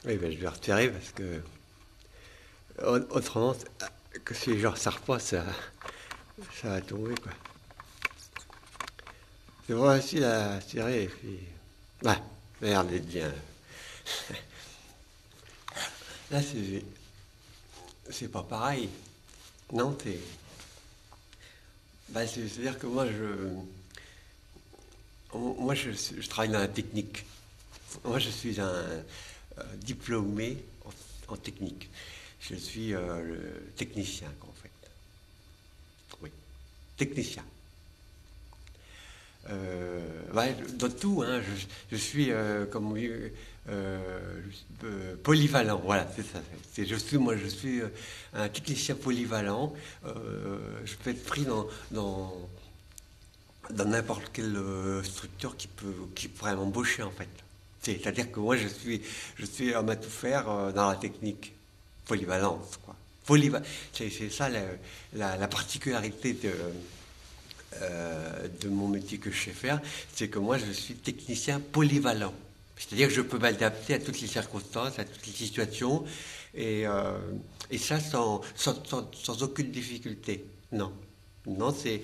Oui, ben, je vais retirer parce que autrement, que si les gens ne savent pas, ça va tomber, quoi. C'est vraiment facile à tirer et puis. Ouais, merde, il bien. Là, c'est pas pareil. Non, c'est. Bah, c'est-à-dire que je travaille dans la technique. Moi, je suis un diplômé en technique. Je suis le technicien, en fait. Oui, technicien. Ouais, dans tout, hein, je suis comme on dit, polyvalent. Voilà, c'est ça. Moi, je suis un technicien polyvalent. Je peux être pris dans n'importe quelle structure qui pourrait m'embaucher en fait. C'est-à-dire que moi, je suis homme à tout faire dans la technique polyvalence, quoi. C'est ça la particularité de mon métier que je sais faire, c'est que moi je suis technicien polyvalent. C'est-à-dire que je peux m'adapter à toutes les circonstances, à toutes les situations, et, euh, et ça sans aucune difficulté. Non, non, c'est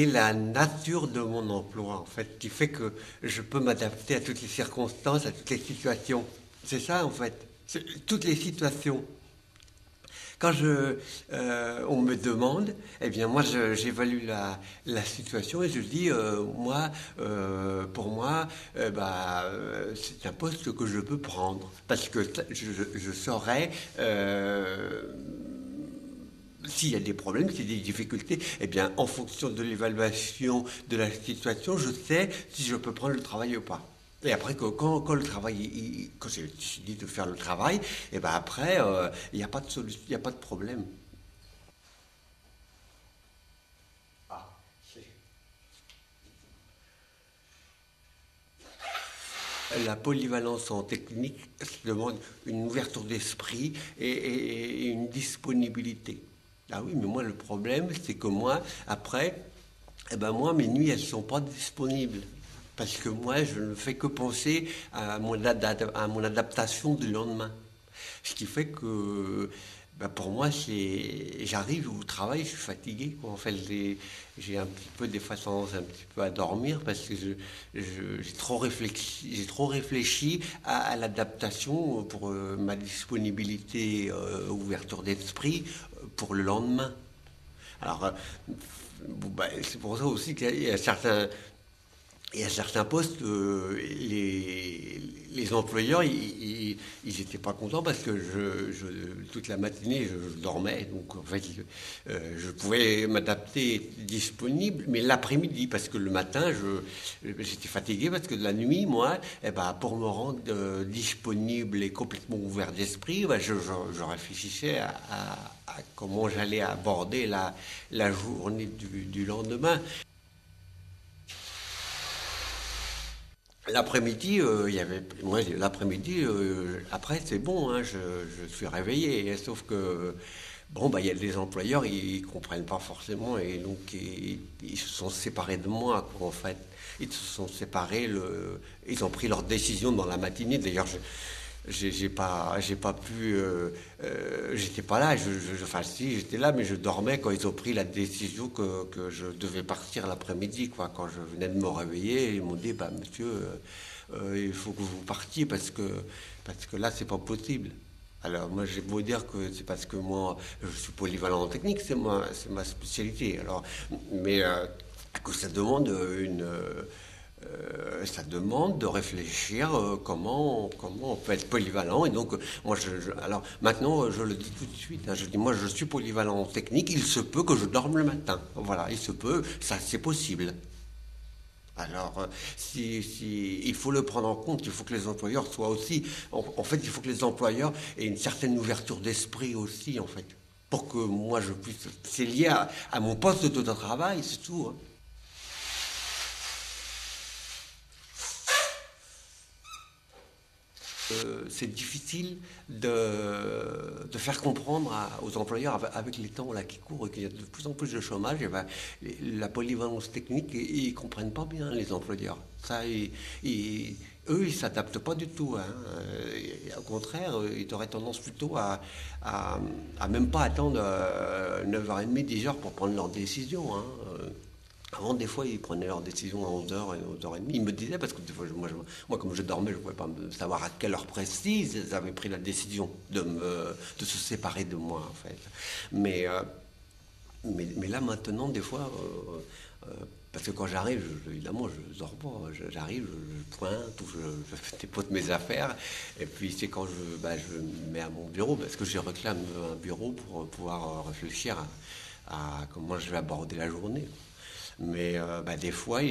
la nature de mon emploi en fait qui fait que je peux m'adapter à toutes les circonstances, à toutes les situations. C'est ça en fait, toutes les situations. Quand on me demande, eh bien moi j'évalue la situation et je dis pour moi c'est un poste que je peux prendre parce que je saurais s'il y a des problèmes, s'il y a des difficultés, eh bien en fonction de l'évaluation de la situation, je sais si je peux prendre le travail ou pas. Et après, quand le travail, quand j'ai décidé de faire le travail, et ben après, il n'y a pas de solution, il n'y a pas de problème. Ah, la polyvalence en technique demande une ouverture d'esprit et une disponibilité. Ah oui, mais moi, le problème, c'est que moi, après, eh ben moi, mes nuits, elles ne sont pas disponibles. Parce que moi, je ne fais que penser à mon adaptation du lendemain. Ce qui fait que pour moi, j'arrive au travail, je suis fatigué, quoi. En fait, j'ai un petit peu des fois tendance un petit peu à dormir parce que j'ai trop réfléchi à l'adaptation pour ma disponibilité, ouverture d'esprit pour le lendemain. Alors, bon, c'est pour ça aussi qu'il y a certains, et à certains postes, les employeurs, ils étaient pas contents parce que toute la matinée, je dormais. Donc, en fait, je pouvais m'adapter disponible, mais l'après-midi, parce que le matin, j'étais fatigué parce que de la nuit, moi, eh ben, pour me rendre disponible et complètement ouvert d'esprit, ben, je réfléchissais à comment j'allais aborder la journée du lendemain. L'après-midi, il y avait, moi, l'après-midi, après, c'est bon, hein, je suis réveillé. Sauf que, bon, il y a des employeurs, ils comprennent pas forcément et donc ils se sont séparés de moi, quoi, en fait. Ils se sont séparés, ils ont pris leur décision dans la matinée. D'ailleurs, j'ai pas pu, j'étais pas là. Enfin, si, j'étais là, mais je dormais quand ils ont pris la décision que je devais partir l'après-midi, quoi. Quand je venais de me réveiller, ils m'ont dit, bah, monsieur, il faut que vous partiez parce que là, c'est pas possible. Alors, moi, j'ai beau dire que c'est parce que moi, je suis polyvalent en technique, c'est ma spécialité. Alors, mais que ça demande ça demande de réfléchir comment on peut être polyvalent. Et donc, moi, alors maintenant, je le dis tout de suite, hein, je dis, moi, je suis polyvalent en technique, il se peut que je dorme le matin. Voilà, il se peut, ça, c'est possible. Alors, il faut le prendre en compte, il faut que les employeurs soient aussi, en fait, il faut que les employeurs aient une certaine ouverture d'esprit aussi, en fait, pour que moi je puisse, c'est lié à mon poste de travail, c'est tout, hein. C'est difficile de faire comprendre aux employeurs avec les temps là qui courent et qu'il y a de plus en plus de chômage, et ben, la polyvalence technique, ils ne comprennent pas bien les employeurs. Ça, eux, ils s'adaptent pas du tout, hein. Et au contraire, ils auraient tendance plutôt à même pas attendre 9h30, 10h pour prendre leur décision, hein. Avant, des fois, ils prenaient leurs décisions à 11h et 11h30. Ils me disaient, parce que des fois, moi, comme je dormais, je ne pouvais pas savoir à quelle heure précise ils avaient pris la décision de se séparer de moi, en fait. Mais, euh, mais là, maintenant, des fois, parce que quand j'arrive, évidemment, je ne dors pas. J'arrive, je pointe, ou je dépote mes affaires. Et puis, c'est quand je me mets à mon bureau, parce que je réclame un bureau pour pouvoir réfléchir à comment je vais aborder la journée. Mais des fois, là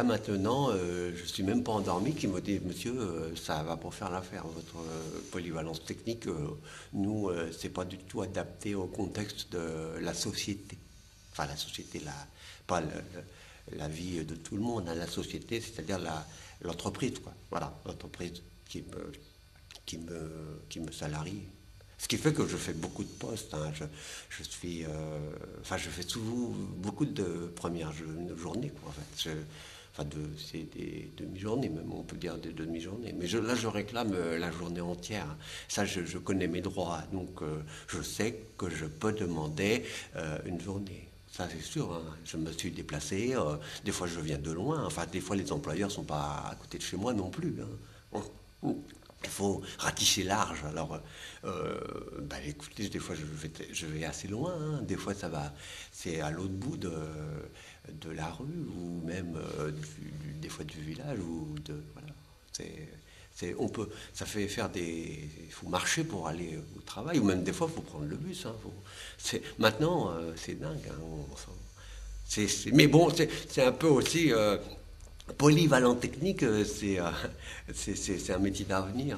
maintenant, je ne suis même pas endormi, qui me dit, monsieur, ça va pas faire l'affaire, votre polyvalence technique, nous, c'est pas du tout adapté au contexte de la société. Enfin, la société, pas la vie de tout le monde, hein, la société, c'est-à-dire l'entreprise, quoi. Voilà, l'entreprise qui me salarie. Ce qui fait que je fais beaucoup de postes, hein. Je fais souvent beaucoup de premières journées, quoi, en fait. C'est des demi-journées, même, on peut dire des demi-journées. Mais là, je réclame la journée entière. Ça, je connais mes droits, donc je sais que je peux demander une journée. Ça, c'est sûr, hein. Je me suis déplacé. Des fois, je viens de loin. Enfin, des fois, les employeurs sont pas à côté de chez moi non plus, hein. Il faut ratisser large. Alors, écoutez, des fois, je vais assez loin, hein. Des fois, c'est à l'autre bout de la rue, ou même des fois du village, voilà. Ça fait faire il faut marcher pour aller au travail, ou même des fois, il faut prendre le bus, hein. Maintenant, c'est dingue, hein. Mais bon, c'est un peu aussi polyvalent technique, c'est un métier d'avenir.